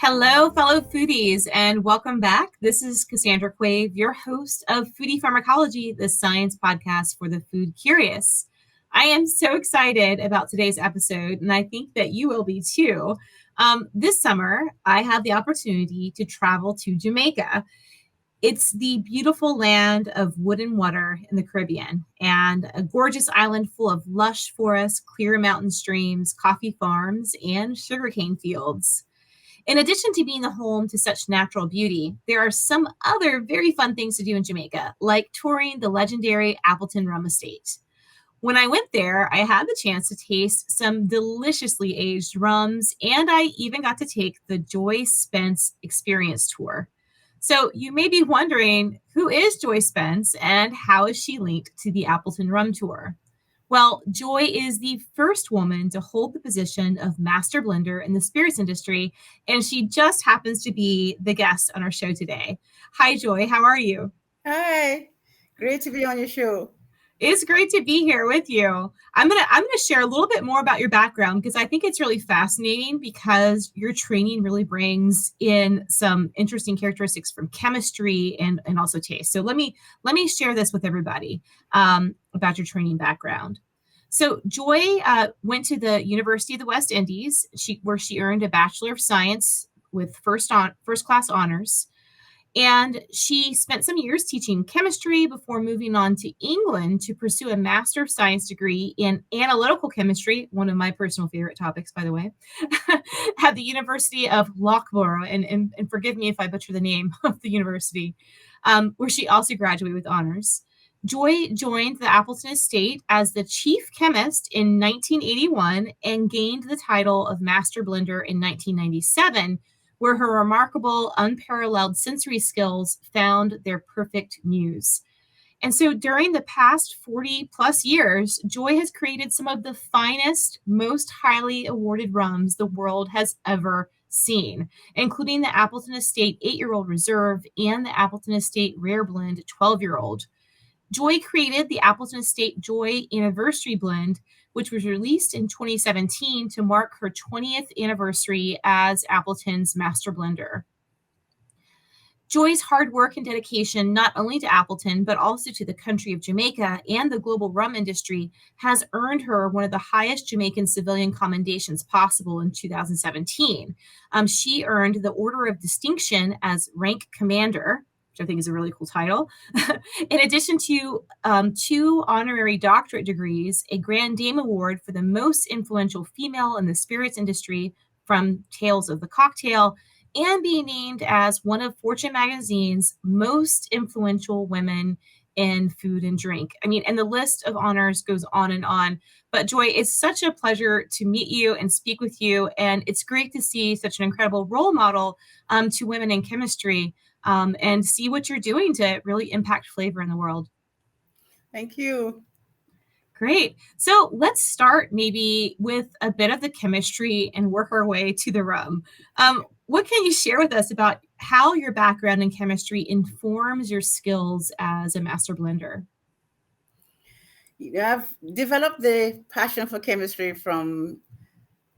Hello, fellow foodies, and welcome back. This is Cassandra Quave, your host of Foodie Pharmacology, the science podcast for the food curious. I am so excited about today's episode, and I think that you will be too. This summer, I had the opportunity to travel to Jamaica. It's the beautiful land of wood and water in the Caribbean, and a gorgeous island full of lush forests, clear mountain streams, coffee farms, and sugarcane fields. In addition to being the home to such natural beauty, there are some other very fun things to do in Jamaica, like touring the legendary Appleton Rum Estate. When I went there, I had the chance to taste some deliciously aged rums, and I even got to take the Joy Spence experience tour. So you may be wondering, who is Joy Spence and how is she linked to the Appleton Rum Tour? Well, Joy is the first woman to hold the position of master blender in the spirits industry, and she just happens to be the guest on our show today. Hi, Joy. How are you? Hi, great to be on your show. It's great to be here with you. I'm gonna share a little bit more about your background because I think it's really fascinating because your training really brings in some interesting characteristics from chemistry and also taste. So let me share this with everybody about your training background. So Joy went to the University of the West Indies, where she earned a Bachelor of Science with first class honors. And she spent some years teaching chemistry before moving on to England to pursue a Master of Science degree in analytical chemistry, one of my personal favorite topics, by the way, at the University of Loughborough. And forgive me if I butcher the name of the university, where she also graduated with honors. Joy joined the Appleton Estate as the chief chemist in 1981 and gained the title of Master Blender in 1997, where her remarkable, unparalleled sensory skills found their perfect muse. And so during the past 40 plus years, Joy has created some of the finest, most highly awarded rums the world has ever seen, including the Appleton Estate 8-year-old Reserve and the Appleton Estate Rare Blend 12-year-old. Joy created the Appleton Estate Joy Anniversary Blend, which was released in 2017 to mark her 20th anniversary as Appleton's master blender. Joy's hard work and dedication, not only to Appleton, but also to the country of Jamaica and the global rum industry, has earned her one of the highest Jamaican civilian commendations possible in 2017. She earned the Order of Distinction as Rank Commander, which I think is a really cool title, in addition to 2 honorary doctorate degrees, a Grand Dame Award for the most influential female in the spirits industry from Tales of the Cocktail, and being named as one of Fortune magazine's most influential women in food and drink. I mean, and the list of honors goes on and on. But Joy, it's such a pleasure to meet you and speak with you. And it's great to see such an incredible role model to women in chemistry and see what you're doing to really impact flavor in the world. Thank you. Great. So let's start maybe with a bit of the chemistry and work our way to the rum. What can you share with us about how your background in chemistry informs your skills as a master blender? I've developed the passion for chemistry from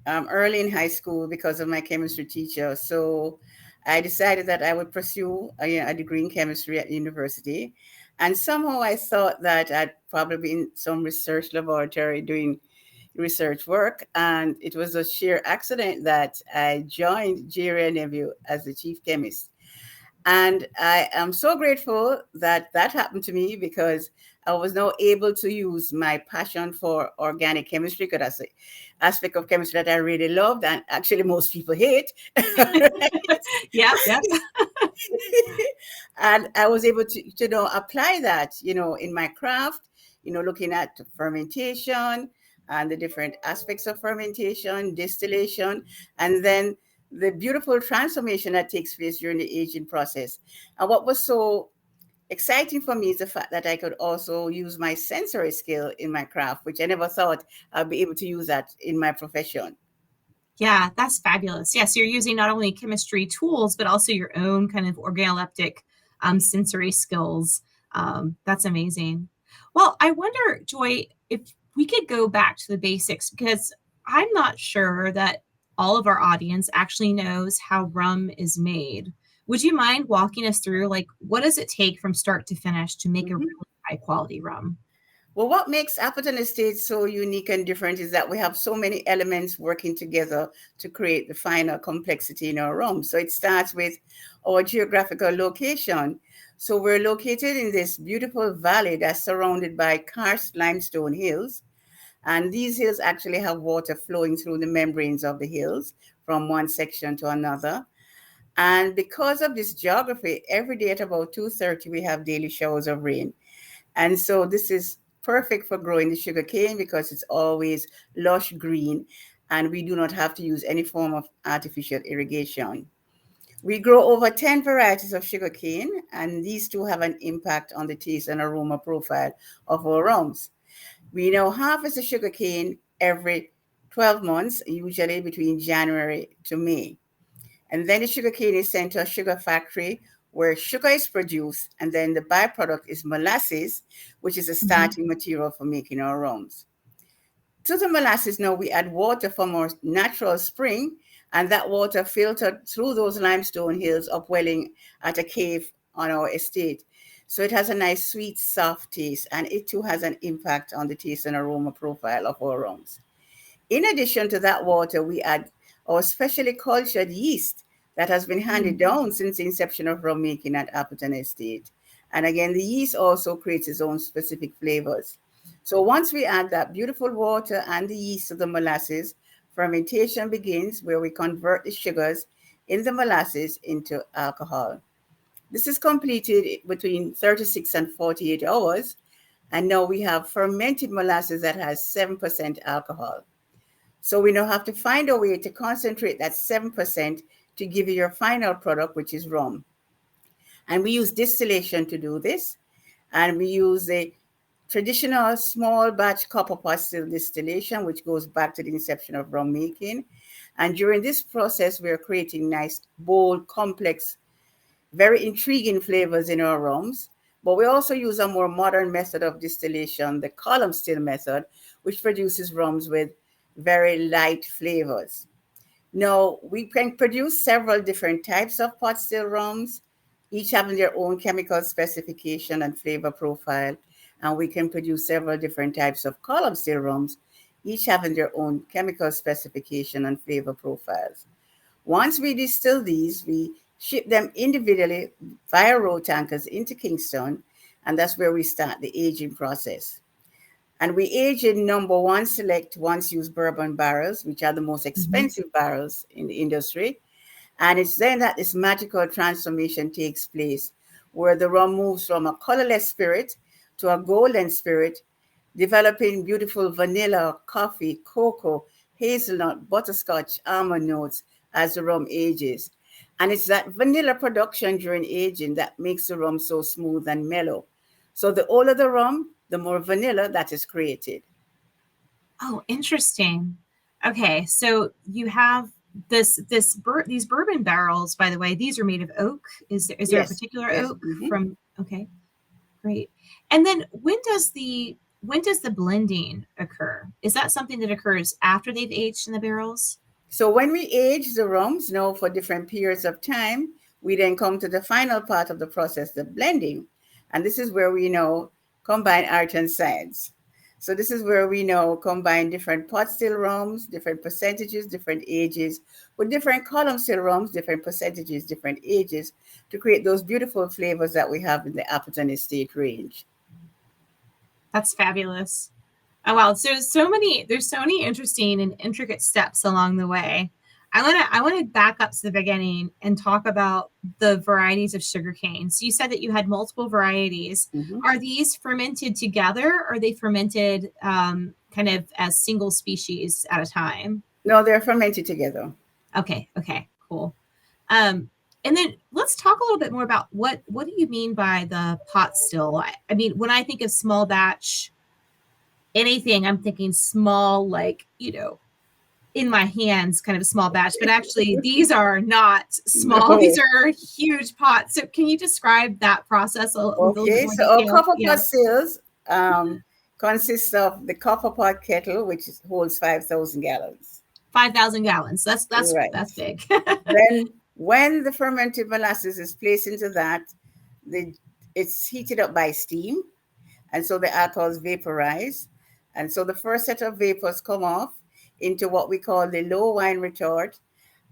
early in high school because of my chemistry teacher. So I decided that I would pursue a degree in chemistry at university. And somehow I thought that I'd probably be in some research laboratory doing research work. And it was a sheer accident that I joined Jerry and Neville as the chief chemist. And I am so grateful that that happened to me because I was now able to use my passion for organic chemistry, because that's an aspect of chemistry that I really loved and actually most people hate. Yeah, yeah. And I was able to apply that, in my craft, looking at fermentation and the different aspects of fermentation, distillation, and then the beautiful transformation that takes place during the aging process. And what was so exciting for me is the fact that I could also use my sensory skill in my craft, which I never thought I'd be able to use that in my profession. Yeah, that's fabulous. Yes, you're using not only chemistry tools, but also your own kind of organoleptic sensory skills. That's amazing. Well, I wonder, Joy, if we could go back to the basics, because I'm not sure that all of our audience actually knows how rum is made. Would you mind walking us through, like, what does it take from start to finish to make a Mhm. really high quality rum? Well, what makes Appleton Estate so unique and different is that we have so many elements working together to create the final complexity in our rum. So it starts with our geographical location. So we're located in this beautiful valley that's surrounded by karst limestone hills. And these hills actually have water flowing through the membranes of the hills from one section to another. And because of this geography, every day at about 2:30, we have daily showers of rain. And so this is perfect for growing the sugar cane because it's always lush green and we do not have to use any form of artificial irrigation. We grow over 10 varieties of sugar cane, and these two have an impact on the taste and aroma profile of our rums. We now harvest the sugar cane every 12 months, usually between January to May. And then the sugar cane is sent to a sugar factory where sugar is produced, and then the byproduct is molasses, which is a Mhm. starting material for making our rums. To the molasses, now we add water from our natural spring, and that water filtered through those limestone hills upwelling at a cave on our estate. So it has a nice, sweet, soft taste, and it too has an impact on the taste and aroma profile of our rums. In addition to that water, we add our specially cultured yeast that has been handed Mm. down since the inception of rum making at Appleton Estate. And again, the yeast also creates its own specific flavors. So once we add that beautiful water and the yeast to the molasses, fermentation begins where we convert the sugars in the molasses into alcohol. This is completed between 36 and 48 hours. And now we have fermented molasses that has 7% alcohol. So we now have to find a way to concentrate that 7% to give you your final product, which is rum. And we use distillation to do this. And we use a traditional small batch copper pot still distillation, which goes back to the inception of rum making. And during this process, we're creating nice, bold, complex, very intriguing flavors in our rums. But we also use a more modern method of distillation, the column still method, which produces rums with very light flavors. Now, we can produce several different types of pot still rums, each having their own chemical specification and flavor profile. And we can produce several different types of column still rums, each having their own chemical specification and flavor profiles. Once we distill these, we ship them individually via road tankers into Kingston, and that's where we start the aging process. And we age in number one select once used bourbon barrels, which are the most Mhm. expensive barrels in the industry. And it's then that this magical transformation takes place, where the rum moves from a colorless spirit to a golden spirit, developing beautiful vanilla, coffee, cocoa, hazelnut, butterscotch, almond notes as the rum ages. And it's that vanilla production during aging that makes the rum so smooth and mellow. So the older the rum, the more vanilla that is created. Oh, interesting. Okay, so you have these bourbon barrels, by the way, these are made of oak. Is there a Yes, particular yes. oak from okay, great. And then when does the blending occur? Is that something that occurs after they've aged in the barrels? So when we age the rums, for different periods of time, we then come to the final part of the process, the blending. And this is where we combine art and science. So this is where we combine different pot still rums, different percentages, different ages, with different column still rums, different percentages, different ages, to create those beautiful flavors that we have in the Appleton Estate range. That's fabulous. Oh wow, so there's so many interesting and intricate steps along the way. I want to back up to the beginning and talk about the varieties of sugarcane. So you said that you had multiple varieties. Mhm. Are these fermented together, or are they fermented kind of as single species at a time? No, they're fermented together. Okay, cool. Um, and then let's talk a little bit more about what do you mean by the pot still? I mean, when I think of small batch anything, I'm thinking small, like, in my hands, kind of a small batch, but actually these are not small. These No. are huge pots. So can you describe that process with a little bit Okay, more so our detail? copper Yeah. pot sales consists of the copper pot kettle, which holds 5,000 gallons. 5,000 gallons. Right. That's big. Then when the fermented molasses is placed into that, the it's heated up by steam, and so the alcohols vaporize. And so the first set of vapors come off into what we call the low wine retort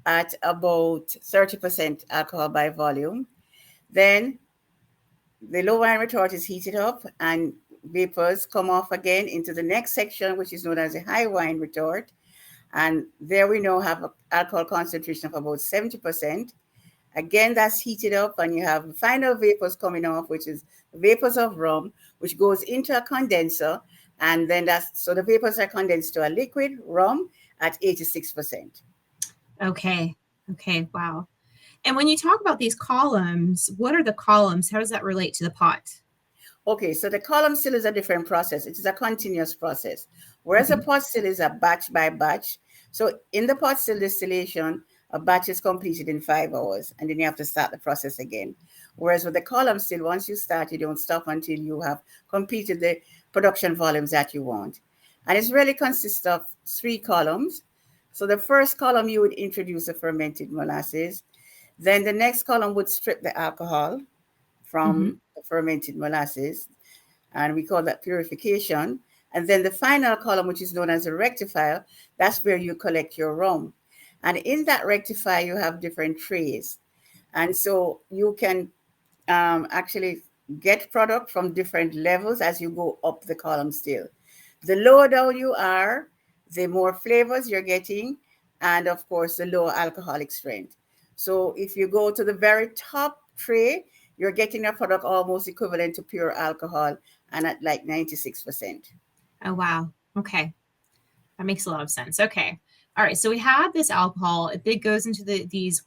at about 30% alcohol by volume. Then the low wine retort is heated up and vapors come off again into the next section, which is known as a high wine retort. And there we now have an alcohol concentration of about 70%. Again, that's heated up, and you have final vapors coming off, which is vapors of rum, which goes into a condenser. And then so the vapors are condensed to a liquid rum at 86%. Okay. Okay. Wow. And when you talk about these columns, what are the columns? How does that relate to the pot? Okay, so the column still is a different process. It is a continuous process, whereas a pot still is a batch by batch. So in the pot still distillation, a batch is completed in 5 hours, and then you have to start the process again. Whereas with the column still, once you start, you don't stop until you have completed the production volumes that you want. And it really consists of 3 columns. So the first column, you would introduce the fermented molasses. Then the next column would strip the alcohol from the fermented molasses, and we call that purification. And then the final column, which is known as a rectifier, that's where you collect your rum. And in that rectifier, you have different trays. And so you can actually get product from different levels as you go up the column still. The lower down you are, the more flavors you're getting, and of course, the lower alcoholic strength. So if you go to the very top tray, you're getting a product almost equivalent to pure alcohol and at like 96%. Oh, wow. Okay. That makes a lot of sense. Okay. All right. So we have this alcohol. It goes into these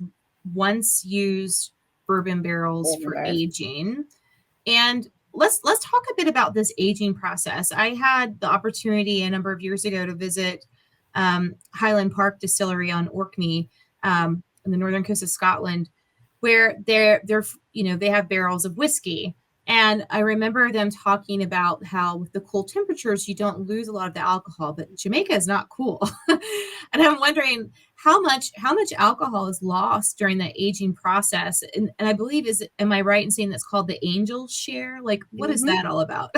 once used bourbon barrels for aging. And let's talk a bit about this aging process. I had the opportunity a number of years ago to visit Highland Park Distillery on Orkney in the northern coast of Scotland, where they're they have barrels of whiskey. And I remember them talking about how with the cool temperatures, you don't lose a lot of the alcohol, but Jamaica is not cool. And I'm wondering how much alcohol is lost during the aging process. And I believe, am I right in saying that's called the angel share? Like, what is that all about?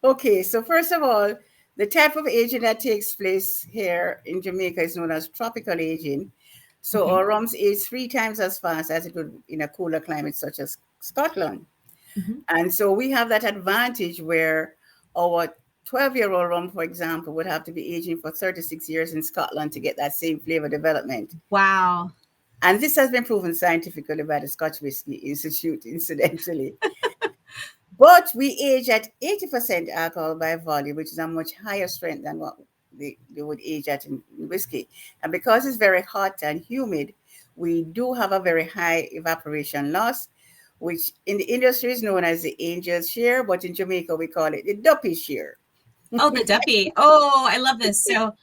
Okay, so first of all, the type of aging that takes place here in Jamaica is known as tropical aging. So our rums age 3 times as fast as it would in a cooler climate such as Scotland. And so we have that advantage where our 12-year-old rum, for example, would have to be aging for 36 years in Scotland to get that same flavor development. Wow. And this has been proven scientifically by the Scotch Whisky Institute, incidentally. But we age at 80% alcohol by volume, which is a much higher strength than what they would age at in whiskey. And because it's very hot and humid, we do have a very high evaporation loss, which in the industry is known as the angel's share, but in Jamaica we call it the duppy share. Oh, the duppy. Oh, I love this. So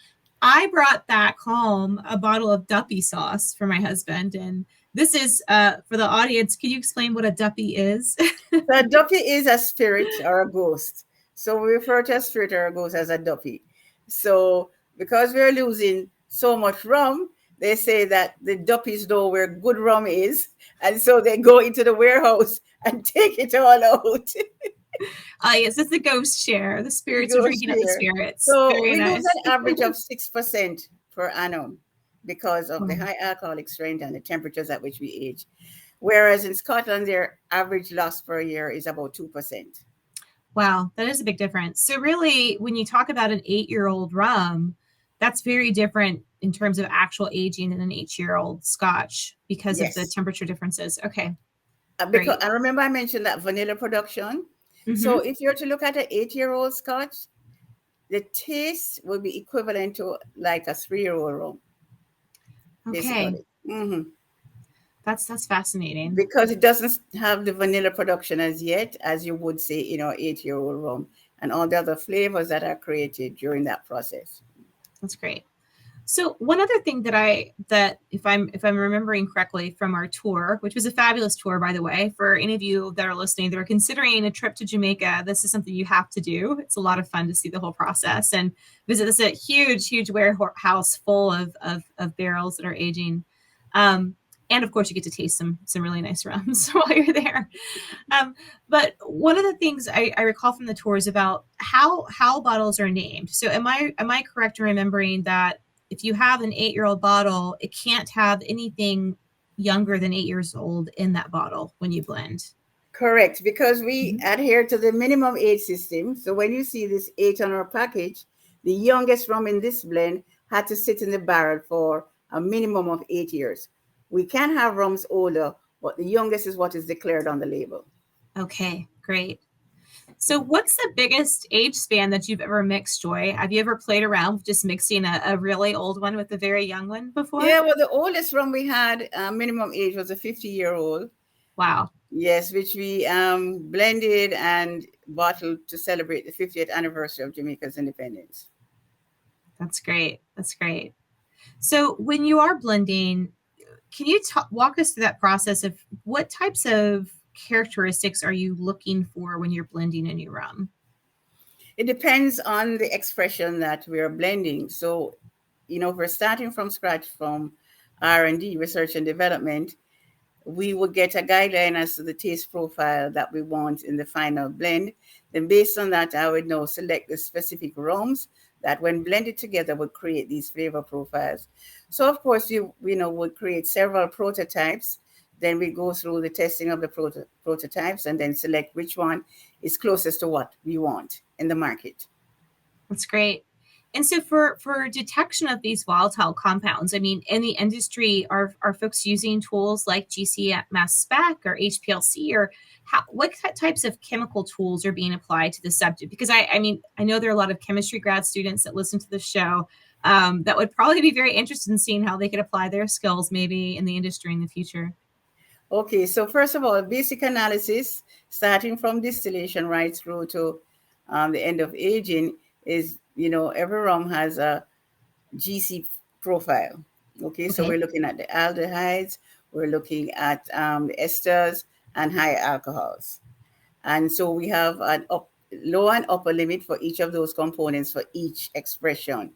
I brought back home a bottle of duppy sauce for my husband. And this is for the audience. Can you explain what a duppy is? So a duppy is a spirit or a ghost. So we refer to a spirit or a ghost as a duppy. So because we're losing so much rum, they say that the duppies know where good rum is. And so they go into the warehouse and take it all out. Yes, it's the ghost share. The spirits are drinking up the spirits. So Very we nice. lose an average of 6% per annum because of the high alcoholic strength and the temperatures at which we age. Whereas in Scotland, their average loss per year is about 2%. Wow, that is a big difference. So really, when you talk about an 8-year-old rum, that's very different in terms of actual aging than an 8-year-old Scotch because of the temperature differences. Okay. Because I remember I mentioned that vanilla production. So if you're to look at an 8-year-old Scotch, the taste will be equivalent to like a 3-year-old rum. Okay. That's fascinating. Because it doesn't have the vanilla production as yet, as you would say in our 8-year-old rum, and all the other flavors that are created during that process. That's great. So one other thing that if I'm remembering correctly from our tour, which was a fabulous tour, by the way, for any of you that are listening that are considering a trip to Jamaica, this is something you have to do. It's a lot of fun to see the whole process and visit this a huge warehouse full of barrels that are aging. And of course, you get to taste some really nice rums while you're there. But one of the things I recall from the tour is about how bottles are named. So am I correct in remembering that if you have an 8-year-old bottle, it can't have anything younger than 8 years old in that bottle when you blend? Correct, because we Mhm. adhere to the minimum age system. So when you see this 8 on our package, the youngest rum in this blend had to sit in the barrel for a minimum of 8 years. We can have rums older, but the youngest is what is declared on the label. Okay, great. So what's the biggest age span that you've ever mixed, Joy? Have you ever played around with just mixing a really old one with a very young one before? Yeah, well, the oldest rum we had, minimum age was a 50-year-old. Wow, Yes, which we blended and bottled to celebrate the 50th anniversary of Jamaica's independence. that's great. That's great. So when you are blending, can you walk us through that process of what types of characteristics are you looking for when you're blending a new rum? It depends on the expression that we are blending. So, if we're starting from scratch from R&D, research and development, we would get a guideline as to the taste profile that we want in the final blend. Then based on that, I would now select the specific rums that when blended together would create these flavor profiles. So of course, would create several prototypes. Then we go through the testing of the prototypes and then select which one is closest to what we want in the market. That's great. And so for detection of these volatile compounds, I mean, in the industry, are folks using tools like GC mass spec or HPLC, or what types of chemical tools are being applied to the subject? Because I mean, I know there are a lot of chemistry grad students that listen to the show that would probably be very interested in seeing how they could apply their skills maybe in the industry in the future. Okay, so first of all, basic analysis, starting from distillation right through to the end of aging, is, every rum has a GC profile. Okay, so Okay. we're looking at the aldehydes, we're looking at the esters and high alcohols. And so we have an low and upper limit for each of those components for each expression.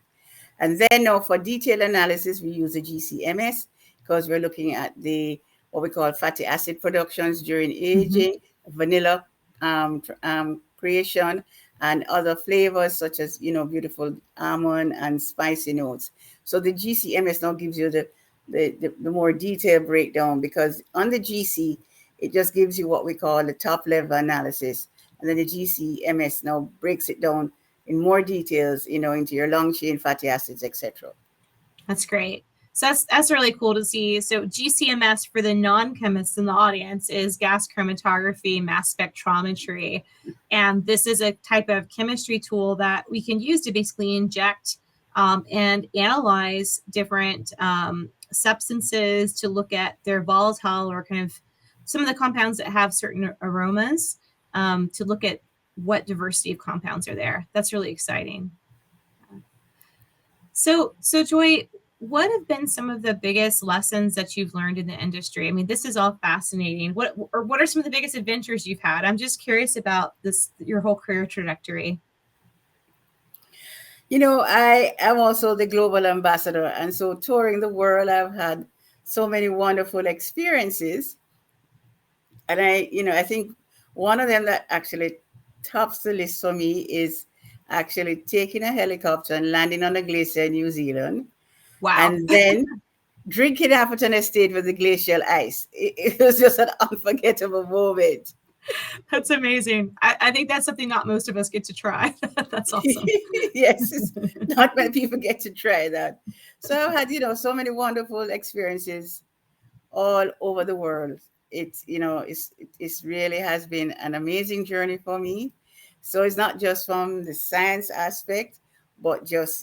And then now for detailed analysis, we use the GCMS because we're looking at the what we call fatty acid productions during Mm-hmm. aging, vanilla creation, and other flavors such as beautiful almond and spicy notes. So the GCMS now gives you the more detailed breakdown, because on the GC it just gives you what we call the top level analysis, and then the GCMS now breaks it down in more details, into your long chain fatty acids, etc. That's great. So that's really cool to see. So GCMS for the non-chemists in the audience is gas chromatography, mass spectrometry. And this is a type of chemistry tool that we can use to basically inject and analyze different substances to look at their volatile or kind of some of the compounds that have certain aromas to look at what diversity of compounds are there. That's really exciting. So Joy, what have been some of the biggest lessons that you've learned in the industry? I mean, this is all fascinating. What are some of the biggest adventures you've had? I'm just curious about this, your whole career trajectory. I am also the global ambassador, and so touring the world, I've had so many wonderful experiences. And I think one of them that actually tops the list for me is actually taking a helicopter and landing on a glacier in New Zealand, Wow. and then drinking Appleton Estate with the glacial ice. It was just an unforgettable moment. That's amazing. I think that's something not most of us get to try. That's awesome. Yes, it's not many people get to try that. So I've had, so many wonderful experiences all over the world. It's really has been an amazing journey for me. So it's not just from the science aspect, but just,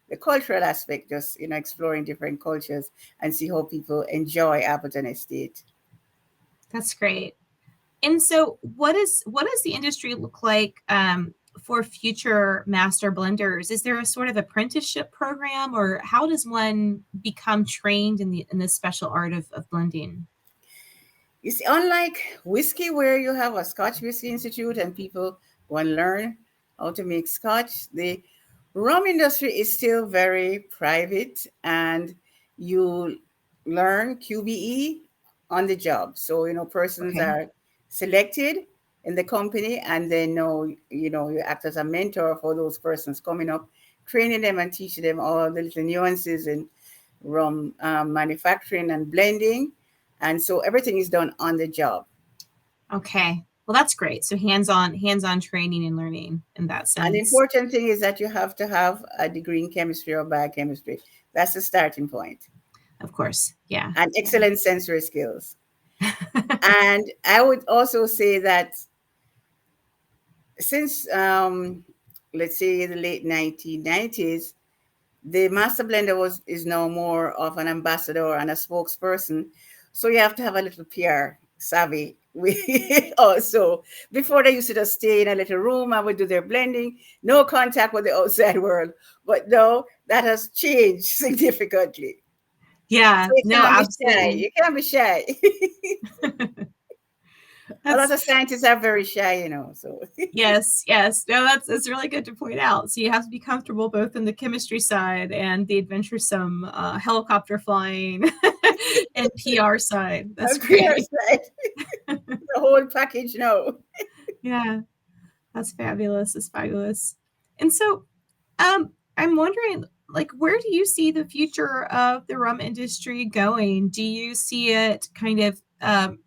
the cultural aspect, just, exploring different cultures and see how people enjoy Appleton Estate. That's great. And so what does the industry look like for future master blenders, is there a sort of apprenticeship program, or how does one become trained in this special art of blending? You see, unlike whiskey, where you have a Scotch Whiskey Institute and people go and learn how to make Scotch, the rum industry is still very private, and you learn QBE on the job. So, persons Okay. are selected in the company, and they know, you act as a mentor for those persons coming up, training them and teaching them all the little nuances in rum manufacturing and blending. And so everything is done on the job. Okay. Well, that's great. So hands-on training and learning in that And the sense. important thing is that you have to have a degree in chemistry or biochemistry. That's the starting point. Of course. Yeah. And excellent sensory skills. And I would also say that since, let's say, the late 1990s, the master blender is now more of an ambassador and a spokesperson. So you have to have a little PR savvy. We also, before they used to just stay in a little room and would do their blending, no contact with the outside world. But no, that has changed significantly. Yeah. So you No, can't be shy. absolutely. You can't be shy. A lot That's of scientists are very shy, So yes. No, that's really good to point out. So you have to be comfortable both in the chemistry side and the adventuresome helicopter flying and PR side. That's a PR great. side, the whole package, no. Yeah. That's fabulous. It's fabulous. And so I'm wondering, like, where do you see the future of the rum industry going? Do you see it kind of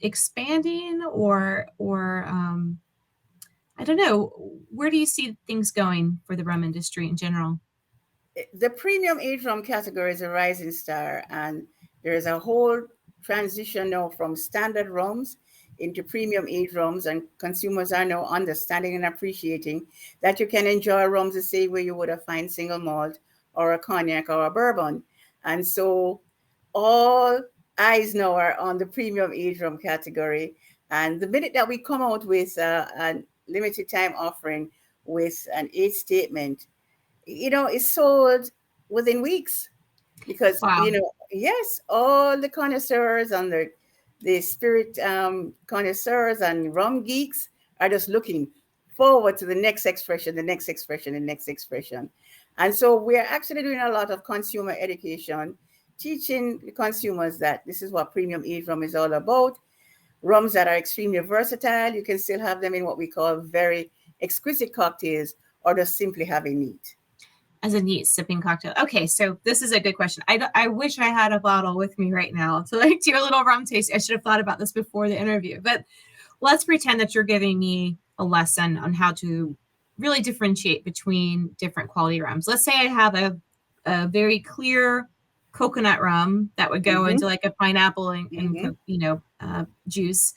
expanding, or I don't know, where do you see things going for the rum industry in general? The premium age rum category is a rising star, and there is a whole transition now from standard rums into premium age rums, and consumers are now understanding and appreciating that you can enjoy rums the same way you would have fine single malt or a cognac or a bourbon. And so all eyes now are on the premium age rum category. And the minute that we come out with a limited time offering with an age statement, it's sold within weeks because, Wow. yes, all the connoisseurs and the spirit connoisseurs and rum geeks are just looking forward to the next expression, the next expression, the next expression. And so we're actually doing a lot of consumer education, teaching the consumers that this is what premium aged rum is all about. Rums that are extremely versatile. You can still have them in what we call very exquisite cocktails, or just simply have a neat. As a neat sipping cocktail. Okay, so this is a good question. I wish I had a bottle with me right now to like do a little rum taste. I should have thought about this before the interview, but let's pretend that you're giving me a lesson on how to really differentiate between different quality rums. Let's say I have a very clear coconut rum that would go Mm-hmm. into like a pineapple and Mm-hmm. juice,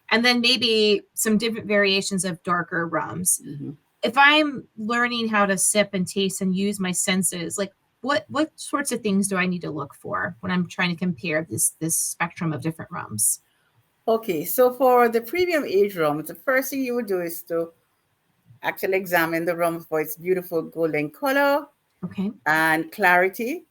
and then maybe some different variations of darker rums. Mm-hmm. If I'm learning how to sip and taste and use my senses, like what sorts of things do I need to look for when I'm trying to compare this spectrum of different rums? Okay, so for the premium age rum, the first thing you would do is to actually examine the rum for its beautiful golden color Okay. and clarity,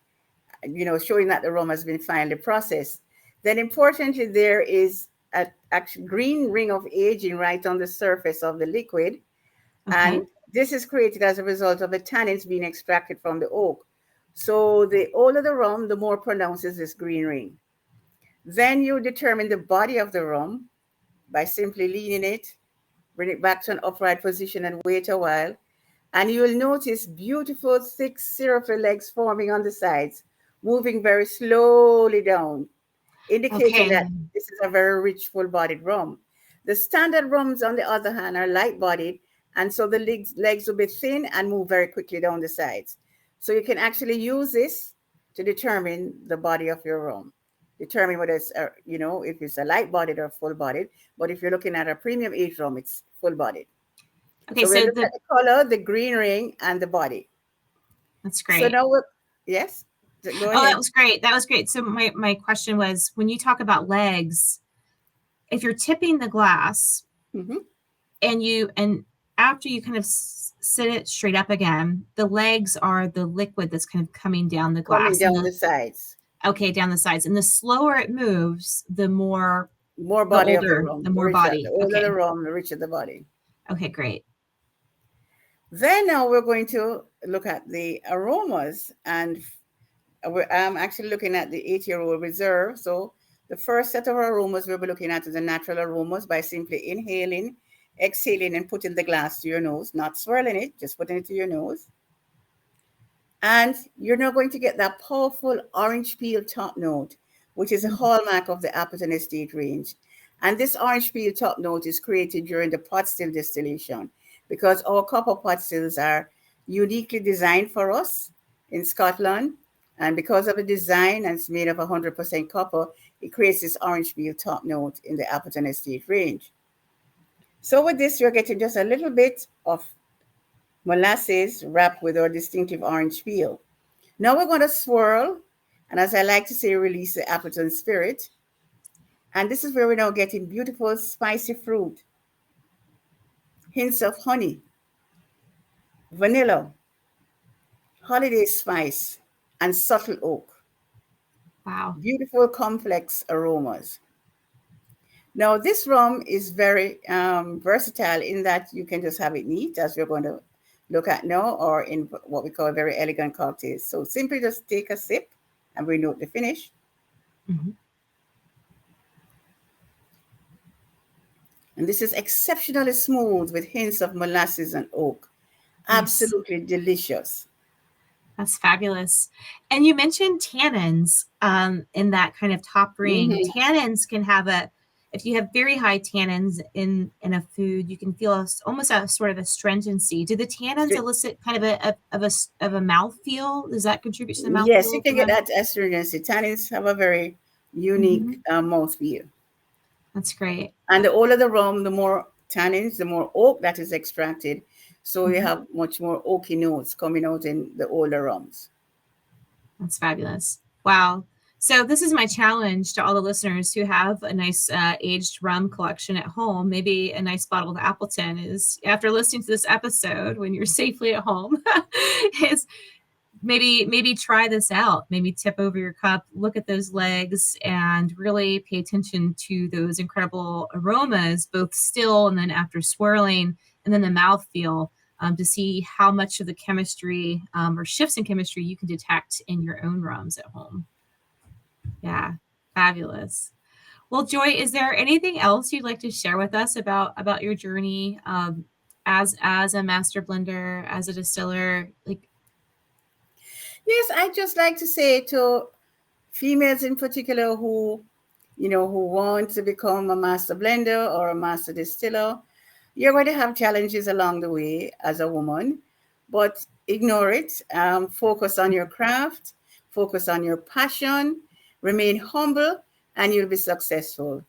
showing that the rum has been finely processed. Then importantly, there is a actual green ring of aging right on the surface of the liquid. Okay. And this is created as a result of the tannins being extracted from the oak. So the older the rum, the more pronounced is this green ring. Then you determine the body of the rum by simply leaning it, bring it back to an upright position and wait a while. And you will notice beautiful, thick, syrupy legs forming on the sides, moving very slowly down, indicating Okay. that this is a very rich, full bodied rum. The standard rums, on the other hand, are light bodied, and so the legs will be thin and move very quickly down the sides. So you can actually use this to determine the body of your rum. Determine whether it's, if it's a light bodied or full bodied. But if you're looking at a premium aged rum, it's full bodied. Okay. So we'll So look at the color, the green ring, and the body. that's So great. now yes, go Oh, that ahead. was great. That was great. So my question was, when you talk about legs, if you're tipping the glass Mm-hmm. and after you kind of sit it straight up again, the legs are the liquid that's kind of coming down the Coming glass. down the sides. Okay, down the sides. And the slower it moves, the more body of the older, rum, the more richer. body. The older Okay. the rum, the richer the body. Okay, great. Then now we're going to look at the aromas, and I'm actually looking at the 8-year-old reserve. So the first set of aromas we'll be looking at is the natural aromas by simply inhaling, exhaling, and putting the glass to your nose, not swirling it, just putting it to your nose. And you're now going to get that powerful orange peel top note, which is a hallmark of the Appleton Estate range. And this orange peel top note is created during the pot still distillation, because our copper pot stills are uniquely designed for us in Scotland. And because of the design, and it's made of 100% copper, it creates this orange peel top note in the Appleton Estate range. So with this, you're getting just a little bit of molasses wrapped with our distinctive orange peel. Now we're going to swirl, and as I like to say, release the Appleton spirit. And this is where we're now getting beautiful spicy fruit, hints of honey, vanilla, holiday spice, and subtle oak. Wow. Beautiful complex aromas. Now this rum is very versatile in that you can just have it neat, as we're going to look at now, or in what we call very elegant cocktails. So simply just take a sip and we note the finish. Mm-hmm. And this is exceptionally smooth with hints of molasses and oak. Absolutely delicious. That's fabulous. And you mentioned tannins in that kind of top ring. Mm-hmm. Tannins can have if you have very high tannins in a food, you can feel almost a sort of astringency. Do the tannins elicit kind of a mouth feel? Does that contribute to the mouth Yes, feel? you can get that astringency. Tannins have a very unique mouthfeel. That's great. And the older the rum, the more tannins, the more oak that is extracted. So you have much more oaky notes coming out in the older rums. That's fabulous. Wow. So this is my challenge to all the listeners who have a nice aged rum collection at home. Maybe a nice bottle of Appleton is, after listening to this episode, when you're safely at home, is maybe try this out. Maybe tip over your cup, look at those legs, and really pay attention to those incredible aromas, both still and then after swirling, and then the mouthfeel. To see how much of the chemistry or shifts in chemistry you can detect in your own rums at home. Yeah, fabulous. Well, Joy, is there anything else you'd like to share with us about your journey as a master blender, as a distiller? Yes, I just like to say to females in particular who want to become a master blender or a master distiller, you're going to have challenges along the way as a woman, but ignore it. Focus on your craft, focus on your passion, remain humble, and you'll be successful.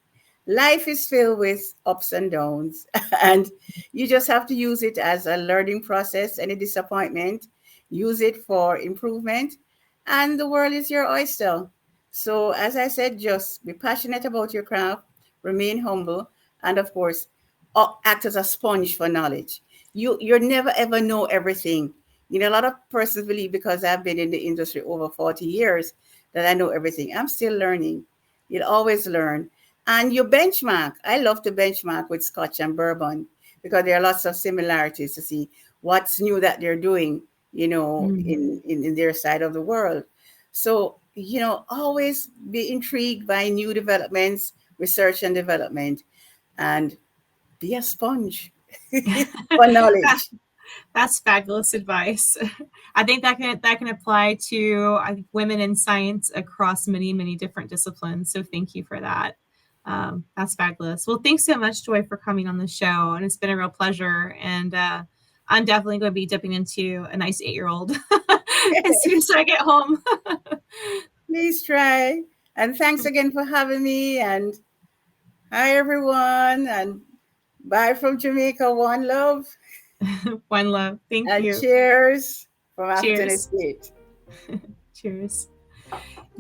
Life is filled with ups and downs, and you just have to use it as a learning process. Any disappointment, use it for improvement, and the world is your oyster. So, as I said, just be passionate about your craft, remain humble, and of course, act as a sponge for knowledge. You'll never ever know everything. A lot of persons believe because I've been in the industry over 40 years that I know everything. I'm still learning. You'll always learn. And you benchmark. I love to benchmark with Scotch and bourbon because there are lots of similarities to see what's new that they're doing, in their side of the world. So, always be intrigued by new developments, research and development, and be a sponge for knowledge. That's fabulous advice. I think that can apply to women in science across many different disciplines. So thank you for that. That's fabulous. Well, thanks so much, Joy, for coming on the show, and it's been a real pleasure. And I'm definitely going to be dipping into a nice 8-year-old as soon as I get home. Please try. And thanks again for having me. And hi, everyone. And bye from Jamaica. One love. One love. Thank and you. Cheers from Appleton Cheers. Estate. Cheers.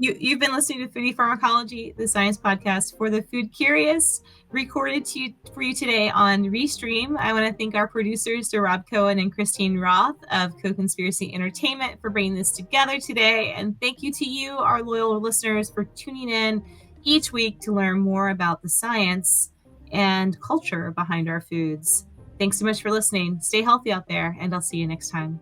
You've been listening to Foodie Pharmacology, the science podcast for the food curious, recorded for you today on Restream. I want to thank our producers, Rob Cohen and Christine Roth of Co-Conspiracy Entertainment, for bringing this together today. And thank you to you, our loyal listeners, for tuning in each week to learn more about the science and culture behind our foods. Thanks so much for listening. Stay healthy out there, and I'll see you next time.